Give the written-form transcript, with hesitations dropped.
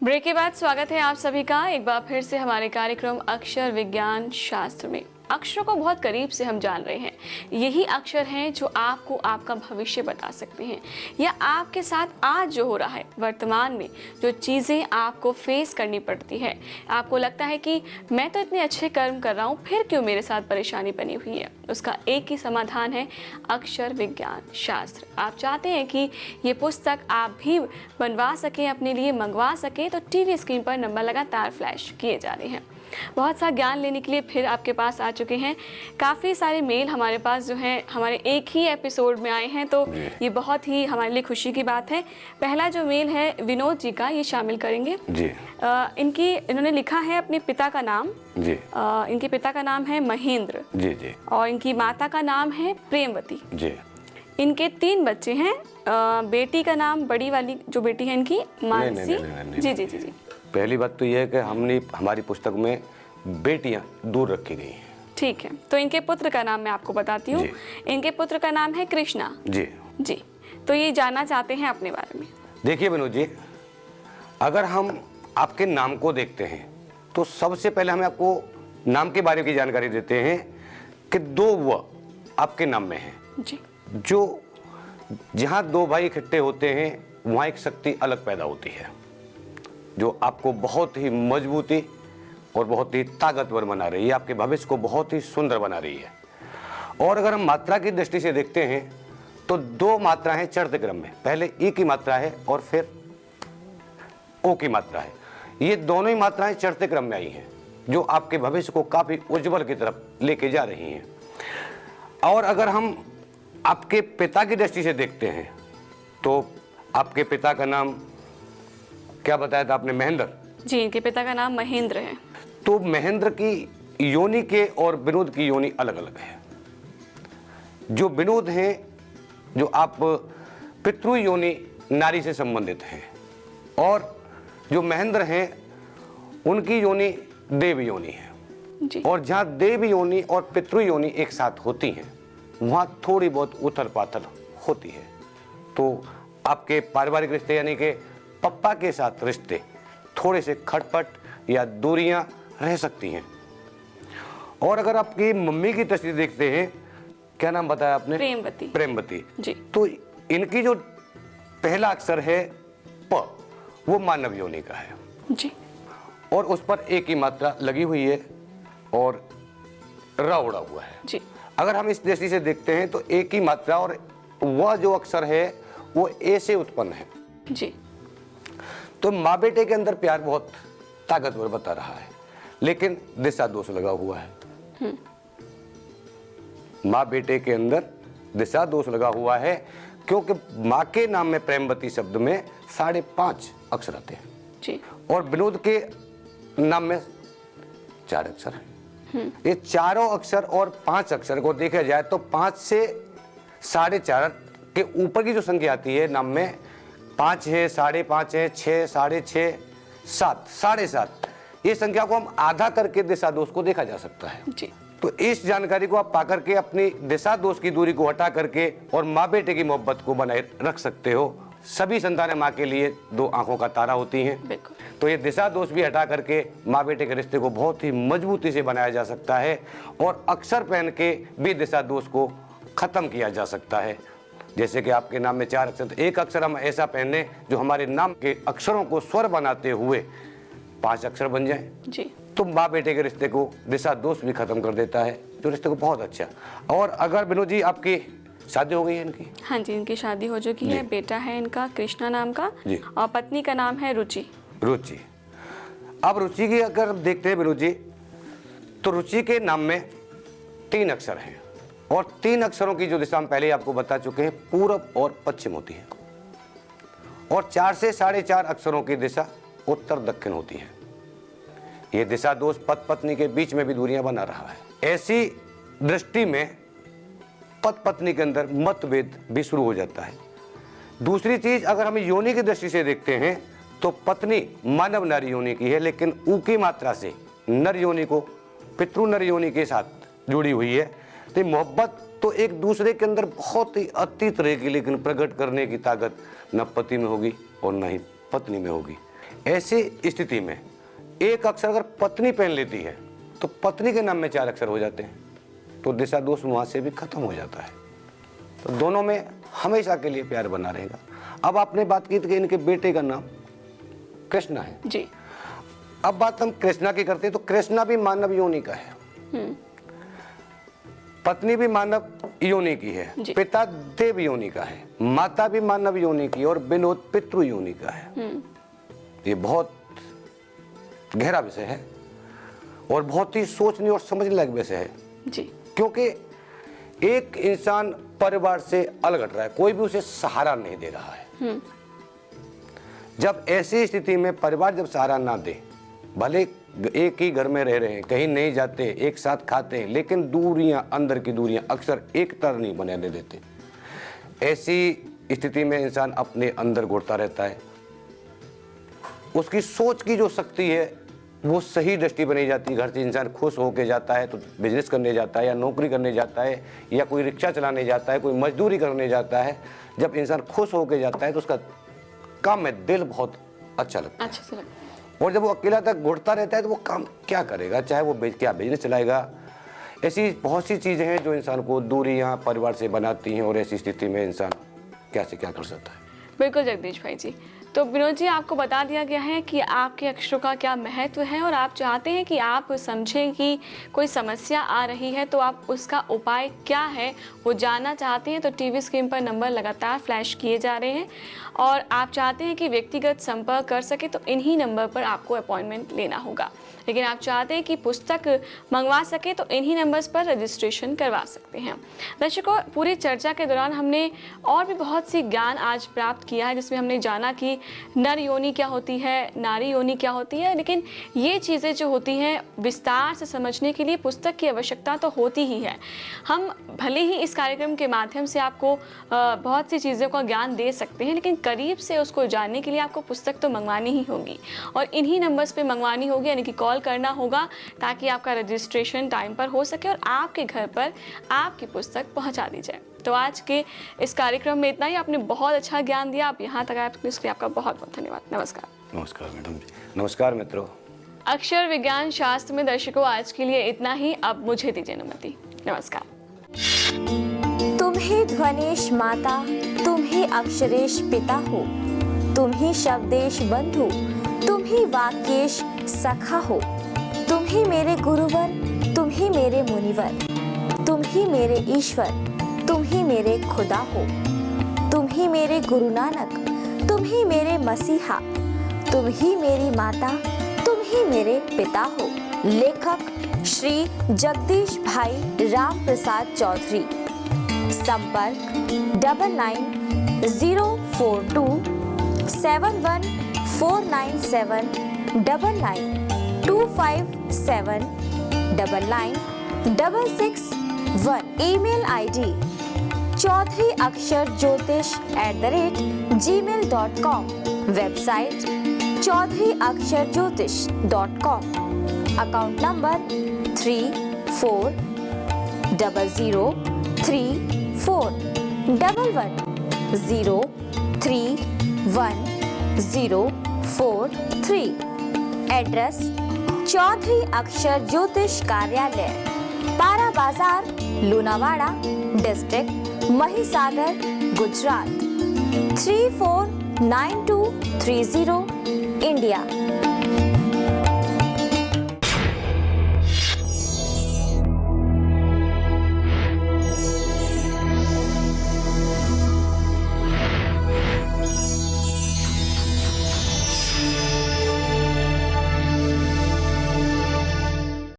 Break के बाद स्वागत है आप सभी का एक बार फिर से हमारे कार्यक्रम अक्षर विज्ञान शास्त्र में। अक्षरों को बहुत करीब से हम जान रहे हैं। यही अक्षर हैं जो आपको आपका भविष्य बता सकते हैं या आपके साथ आज जो हो रहा है, वर्तमान में जो चीज़ें आपको फेस करनी पड़ती है। आपको लगता है कि मैं तो इतने अच्छे कर्म कर रहा हूँ, फिर क्यों मेरे साथ परेशानी बनी हुई है। उसका एक ही समाधान है, अक्षर विज्ञान शास्त्र। आप चाहते हैं कि ये पुस्तक आप भी बनवा सकें, अपने लिए मंगवा सकें, तो टीवी स्क्रीन पर नंबर लगातार फ्लैश किए जा रहे हैं। बहुत सा ज्ञान लेने के लिए फिर आपके पास आ चुके हैं। काफ़ी सारे मेल हमारे पास जो हैं हमारे एक ही एपिसोड में आए हैं, तो ये बहुत ही हमारे लिए खुशी की बात है। पहला जो मेल है विनोद जी का, ये शामिल करेंगे जी। इन्होंने लिखा है अपने पिता का नाम जी। इनके पिता का नाम है महेंद्र जी जी, और इनकी माता का नाम है प्रेमवती जी। इनके 3 बच्चे हैं। बेटी का नाम, बड़ी वाली जो बेटी है इनकी, मानसी जी जी जी जी। पहली बात तो यह है कि हमारी पुस्तक में बेटियां दूर रखी गई हैं। ठीक है, तो इनके पुत्र का नाम मैं आपको बताती हूँ। इनके पुत्र का नाम है कृष्णा जी जी। तो ये जानना चाहते हैं अपने बारे में। देखिए विनोद जी, अगर हम आपके नाम को देखते हैं तो सबसे पहले हमें आपको नाम के बारे की जानकारी देते हैं कि 2 व आपके नाम में है जी। जो जहाँ 2 भाई इकट्ठे होते हैं वहाँ एक शक्ति अलग पैदा होती है जो आपको बहुत ही मजबूती और बहुत ही ताकतवर बना रही है, आपके भविष्य को बहुत ही सुंदर बना रही है। और अगर हम मात्रा की दृष्टि से देखते हैं तो 2 मात्राएं हैं चढ़ते क्रम में। पहले ई की मात्रा है और फिर ओ की मात्रा है। ये दोनों ही मात्राएं चढ़ते क्रम में आई हैं जो आपके भविष्य को काफ़ी उज्जवल की तरफ लेके जा रही हैं। और अगर हम आपके पिता की दृष्टि से देखते हैं तो आपके पिता का नाम क्या बताया था आपने? महेंद्र जी। इनके पिता का नाम महेंद्र है। तो महेंद्र की योनि के और विनोद की योनि अलग अलग है। जो विनोद हैं, जो आप पितृ योनि नारी से संबंधित हैं, और जो महेंद्र हैं उनकी योनि देव योनि है जी। और जहाँ देव योनि और पितृ योनि एक साथ होती हैं वहाँ थोड़ी बहुत उथल पाथल होती है। तो आपके पारिवारिक रिश्ते यानी कि पप्पा के साथ रिश्ते थोड़े से खटपट या दूरियां रह सकती हैं। और अगर आपकी मम्मी की तस्वीर देखते हैं, क्या नाम बताया आपने? प्रेमवती। प्रेमवती जी। तो इनकी जो पहला अक्षर है प, वो मानव योनि का है जी। और उस पर एक ही मात्रा लगी हुई है और र उड़ा हुआ है जी। अगर हम इस दृष्टि से देखते हैं तो एक ही मात्रा और वह जो अक्षर है वो ए से उत्पन्न है जी। तो माँ बेटे के अंदर प्यार बहुत ताकतवर बता रहा है, लेकिन दिशा दोष लगा हुआ है। माँ बेटे के अंदर दिशा दोष लगा हुआ है क्योंकि माँ के नाम में प्रेमवती शब्द में 5.5 अक्षर आते हैं जी। और विनोद के नाम में 4 अक्षर हैं। ये चारों अक्षर और 5 अक्षर को देखा जाए तो 5 से 4.5 के ऊपर की जो संख्या आती है नाम में, 5 है, 5.5 है, 6, 6.5, 7, 7.5, ये संख्या को हम आधा करके दिशा दोष को देखा जा सकता है जी। तो इस जानकारी को आप पाकर के अपनी दिशा दोष की दूरी को हटा करके और माँ बेटे की मोहब्बत को बनाए रख सकते हो। सभी संतानें माँ के लिए 2 आंखों का तारा होती हैं। तो ये दिशा दोष भी हटा करके माँ बेटे के रिश्ते को बहुत ही मजबूती से बनाया जा सकता है और अक्षर पहन के भी दिशा दोष को खत्म किया जा सकता है। जैसे कि आपके नाम में 4 अक्षर, तो एक अक्षर हम ऐसा पहने जो हमारे नाम के अक्षरों को स्वर बनाते हुए 5 अक्षर बन जाए जी। तो माँ बेटे के रिश्ते को दिशा दोष भी खत्म कर देता है, जो रिश्ते को बहुत अच्छा। और अगर विनोद जी आपकी शादी हो गई है इनकी? हाँ जी, इनकी शादी हो चुकी है। बेटा है इनका कृष्णा नाम का जी। और पत्नी का नाम है रुचि। रुचि। अब रुचि की अगर देखते हैं विनोद जी, तो रुचि के नाम में 3 अक्षर हैं और 3 अक्षरों की जो दिशा हम पहले आपको बता चुके हैं, पूरब और पश्चिम होती है और 4 से 4.5 अक्षरों की दिशा उत्तर दक्षिण होती है। ये दिशा दोष पति पत्नी के बीच में भी दूरियां बना रहा है। ऐसी दृष्टि में पति पत्नी के अंदर मतभेद भी शुरू हो जाता है। दूसरी चीज, अगर हम योनि की दृष्टि से देखते हैं तो पत्नी मानव नारी योनि की है, लेकिन ऊ की मात्रा से नर योनि को पितृ नर योनि के साथ जुड़ी हुई है। तो मोहब्बत तो एक दूसरे के अंदर बहुत ही अतीत रहेगी, लेकिन प्रकट करने की ताकत न पति में होगी और न ही पत्नी में होगी। ऐसी स्थिति में एक अक्षर अगर पत्नी पहन लेती है तो पत्नी के नाम में 4 अक्षर हो जाते हैं, तो दिशा दोष वहाँ से भी खत्म हो जाता है। तो दोनों में हमेशा के लिए प्यार बना रहेगा। अब आपने बात की थी कि इनके बेटे का नाम कृष्णा है जी। अब बात हम कृष्णा की करते हैं, तो कृष्णा भी मानव योनि का है, पत्नी भी मानव योनि की है, पिता देव योनि का है, माता भी मानव योनि की और विनोद पितृ योनि का है। ये बहुत गहरा विषय है और बहुत ही सोचने और समझने लायक विषय है जी। क्योंकि एक इंसान परिवार से अलग हट रहा है, कोई भी उसे सहारा नहीं दे रहा है। जब ऐसी स्थिति में परिवार जब सहारा ना दे, भले एक ही घर में रह रहे हैं, कहीं नहीं जाते, एक साथ खाते हैं, लेकिन दूरियां, अंदर की दूरियां अक्सर एक तरह नहीं बनने देते। ऐसी स्थिति में इंसान अपने अंदर घुटता रहता है, उसकी सोच की जो शक्ति है वो सही दृष्टि बनी जाती है। घर से इंसान खुश होकर जाता है तो बिजनेस करने जाता है या नौकरी करने जाता है या कोई रिक्शा चलाने जाता है, कोई मजदूरी करने जाता है। जब इंसान खुश होकर जाता है तो उसका काम में दिल बहुत अच्छा लगता है। अच्छा लगता है। और जब वो अकेला तक घुटता रहता है तो वो काम क्या करेगा, चाहे वो क्या बिजनेस चलाएगा। ऐसी बहुत सी चीज़ें हैं जो इंसान को दूरियां परिवार से बनाती हैं और ऐसी स्थिति में इंसान क्या से क्या कर सकता है। बिल्कुल जगदीश भाई जी। तो विनोद जी, आपको बता दिया गया है कि आपके अक्षरों का क्या महत्व है और आप चाहते हैं कि आप समझें कि कोई समस्या आ रही है तो आप उसका उपाय क्या है वो जानना चाहते हैं। तो टीवी स्क्रीन पर नंबर लगातार फ्लैश किए जा रहे हैं और आप चाहते हैं कि व्यक्तिगत संपर्क कर सके तो इन्हीं नंबर पर आपको अपॉइंटमेंट लेना होगा। लेकिन आप चाहते हैं कि पुस्तक मंगवा सके तो इन्हीं नंबर्स पर रजिस्ट्रेशन करवा सकते हैं। दर्शकों, पूरी चर्चा के दौरान हमने और भी बहुत सी ज्ञान आज प्राप्त किया है, जिसमें हमने जाना कि नर योनि क्या होती है, नारी योनि क्या होती है। लेकिन ये चीज़ें जो होती हैं विस्तार से समझने के लिए पुस्तक की आवश्यकता तो होती ही है। हम भले ही इस कार्यक्रम के माध्यम से आपको बहुत सी चीज़ों का ज्ञान दे सकते हैं, लेकिन करीब से उसको जानने के लिए आपको पुस्तक तो मंगवानी ही होगी और इन्हीं नंबर्स पे मंगवानी होगी, यानी कि कॉल करना होगा ताकि आपका रजिस्ट्रेशन टाइम पर हो सके और आपके घर पर आपकी पुस्तक पहुंचा दी जाए। तो आज के इस कार्यक्रम में इतना ही। आपने बहुत अच्छा ज्ञान दिया, आप यहाँ तक आए इसके लिए आपका बहुत बहुत धन्यवाद। नमस्कार। नमस्कार मैडम जी। नमस्कार मित्रों। अक्षर विज्ञान शास्त्र में दर्शकों आज के लिए इतना ही। अब मुझे दीजिए अनुमति। नमस्कार। तुम ही ध्वनेश माता, तुम ही अक्षरेश पिता हो, तुम ही शब्देश बंधु, तुम ही वाक्येश सखा हो। तुम ही मेरे गुरुवर, तुम ही मेरे मुनिवर, तुम ही मेरे ईश्वर, तुम ही मेरे खुदा हो। तुम ही मेरे गुरु नानक, तुम ही मेरे मसीहा, तुम ही मेरी माता, तुम ही मेरे पिता हो। लेखक श्री जगदीश भाई राम प्रसाद चौधरी। संपर्क 990427149799 257996661। Email ID chaudhuryaksharjyotish@gmail.com। Website chaudhuryaksharjyotish.com। Account number 34003411031043। Address Chaudhary Akshar Jyotish कार्यालय, पारा बाजार, लुनावाड़ा डिस्ट्रिक्ट, महिसागर, गुजरात 349230, इंडिया।